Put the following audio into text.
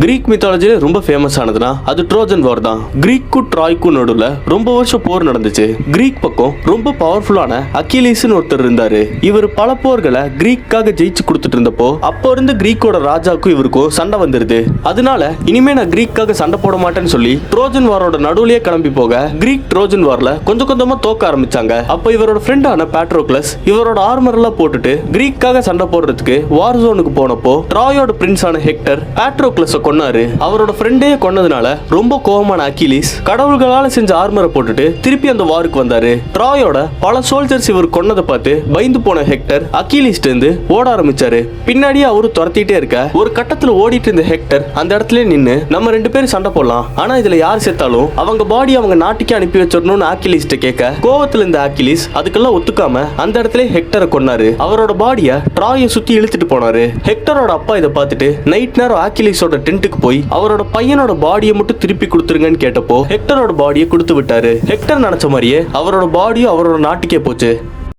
Greek மித்தாலஜில ரொம்ப famous ஆனதுன்னா அது Trojan வார் தான். கிரீக்கும் ட்ராய்க்கும் நடுவுல ரொம்ப வருஷம் போர் நடந்துச்சு. கிரீக் பக்கம் ரொம்ப பவர்ஃபுல்லான அக்கிலீஸ்னு ஒருத்தர் இருந்தாரு. இவர் பல போர்களை கிரீக்காக ஜெயிச்சு கொடுத்துட்டு இருந்தப்போ அப்போ இருந்து கிரீக்கோட ராஜாக்கும் இவருக்கும் சண்டை வந்துருது. அதனால இனிமே நான் கிரீக்காக சண்டை போட மாட்டேன்னு சொல்லி ட்ரோஜன் வாரோட நடுவுலயே கிளம்பி போக கிரீக் ட்ரோஜன் வார்ல கொஞ்சம் கொஞ்சமா தோக்க ஆரம்பிச்சாங்க. அப்போ இவரோட ஃப்ரெண்டான பேட்ரோக்ளஸ் இவரோட ஆர்மர் எல்லாம் போட்டுட்டு கிரீக்காக சண்டை போடுறதுக்கு வார் ஜோனுக்கு போனப்போ ட்ராயோட பிரின்ஸான ஹெக்டர் பேட்ரோக்ளஸ கொன்னாரு. அவரோட ஃப்ரெண்டே கொன்னதுனால ரொம்ப கோபமான அக்கிலீஸ் கடவுள்களால செஞ்ச ஆர்மரை போட்டுட்டு திருப்பி அந்த வாருக்கு வந்தாரு. ட்ராயோட பல சோல்ஜர்ஸ் இவர் கொன்னதை பார்த்து பயந்து போன ஹெக்டர் அக்கிலீஸ்ல இருந்து ஓட ஆரம்பிச்சாரு. பின்னாடியே அவரு துரத்திட்டே இருக்க ஒரு கட்டத்துல ஓடிட்டு இருந்த ஹெக்டர் அந்த இடத்துல நின்னு நம்ம 2 பேரும் சண்டை போடலாம், ஆனா இதுல யார் செத்தாலும் அவங்க பாடி அவங்க நாட்டுக்கே அனுப்பி வச்சிடணும்னு அக்கிலீஸ்ட கேட்க கோவத்துல இருந்த அக்கிலீஸ் அதுக்கெல்லாம் ஒத்துக்காம அந்த இடத்துல ஹெக்டரை கொன்னாரு. அவரோட பாடிய ட்ராயை சுத்தி இழுத்துட்டு போனாரு. ஹெக்டரோட அப்பா இதை பார்த்துட்டு நைட் நேரம் அக்கிலீஸோட டென்ட்டுக்கு போய் அவரோட பையனோட பாடியை மட்டும் திருப்பி கொடுத்துருங்கன்னு கேட்டப்போ ஹெக்டரோட பாடியை கொடுத்து விட்டாரு. ஹெக்டர் நினைச்ச மாதிரியே அவரோட பாடியும் அவரோட நாட்டுக்கே போச்சு.